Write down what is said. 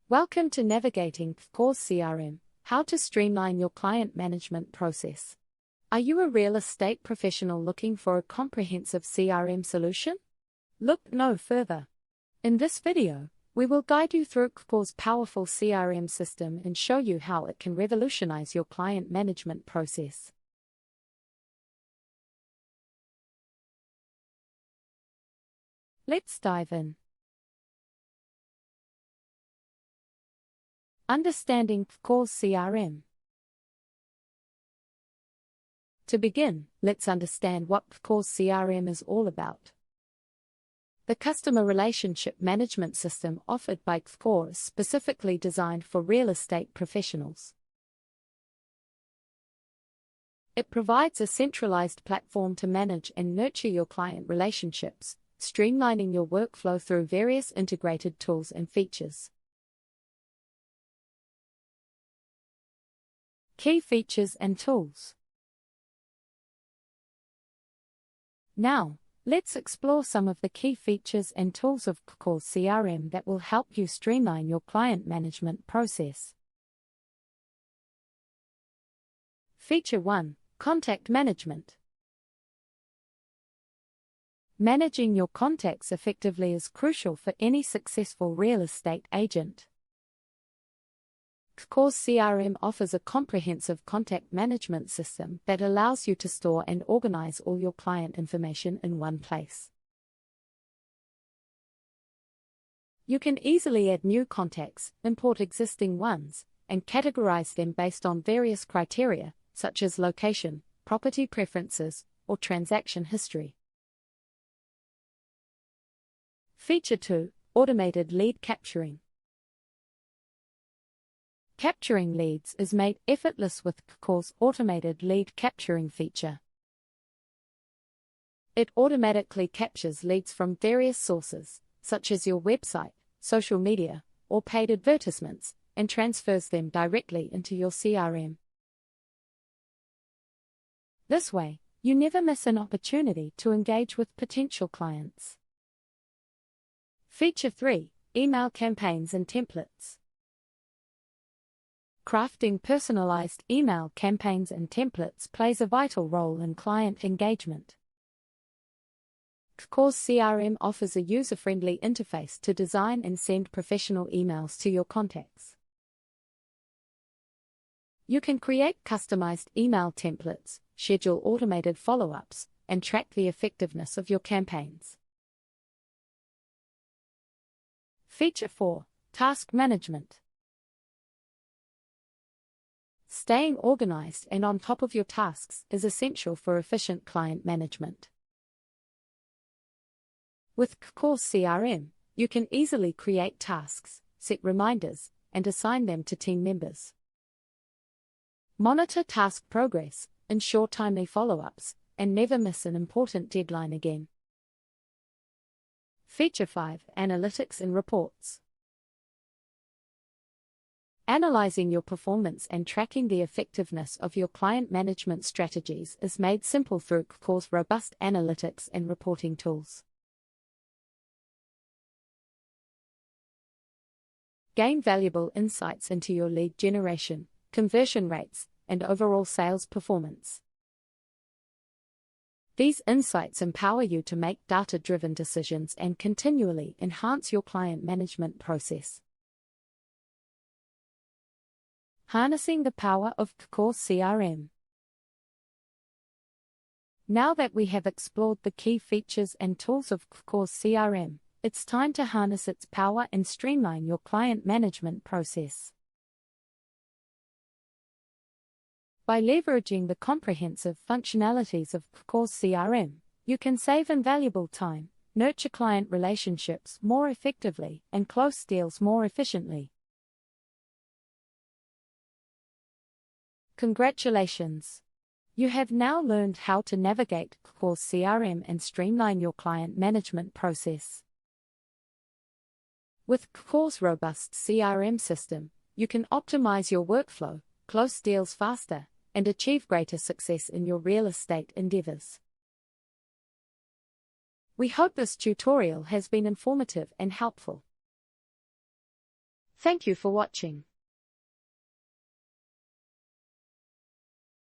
Welcome to Navigating Kvcore CRM, how to streamline your client management process. Are you a real estate professional looking for a comprehensive CRM solution? Look no further. In this video, we will guide you through Kvore's powerful CRM system and show you how it can revolutionize your client management process. Let's dive in. Understanding Kvore's CRM. To begin, let's understand what Kvore's CRM is all about. The customer relationship management system offered by Kvcore is specifically designed for real estate professionals. It provides a centralized platform to manage and nurture your client relationships, streamlining your workflow through various integrated tools and features. Key features and tools. Now, let's explore some of the key features and tools of Kvcore CRM that will help you streamline your client management process. Feature 1. Contact Management. Managing your contacts effectively is crucial for any successful real estate agent. Kvcore CRM offers a comprehensive contact management system that allows you to store and organize all your client information in one place. You can easily add new contacts, import existing ones, and categorize them based on various criteria, such as location, property preferences, or transaction history. Feature 2. Automated Lead Capturing. Capturing leads is made effortless with Kvore's automated lead capturing feature. It automatically captures leads from various sources, such as your website, social media, or paid advertisements, and transfers them directly into your CRM. This way, you never miss an opportunity to engage with potential clients. Feature 3. Email Campaigns and Templates. Crafting personalized email campaigns and templates plays a vital role in client engagement. Kvore's CRM offers a user-friendly interface to design and send professional emails to your contacts. You can create customized email templates, schedule automated follow-ups, and track the effectiveness of your campaigns. Feature 4. Task Management. Staying organized and on top of your tasks is essential for efficient client management. With Kvcore CRM, you can easily create tasks, set reminders, and assign them to team members. Monitor task progress, ensure timely follow-ups, and never miss an important deadline again. Feature 5. Analytics and Reports. Analyzing your performance and tracking the effectiveness of your client management strategies is made simple through Kvore's robust analytics and reporting tools. Gain valuable insights into your lead generation, conversion rates, and overall sales performance. These insights empower you to make data-driven decisions and continually enhance your client management process. Harnessing the power of Kvcore CRM. Now that we have explored the key features and tools of Kvcore CRM, it's time to harness its power and streamline your client management process. By leveraging the comprehensive functionalities of Kvcore CRM, you can save invaluable time, nurture client relationships more effectively, and close deals more efficiently. Congratulations! You have now learned how to navigate Kvore CRM and streamline your client management process. With Kvore's robust CRM system, you can optimize your workflow, close deals faster, and achieve greater success in your real estate endeavors. We hope this tutorial has been informative and helpful. Thank you for watching.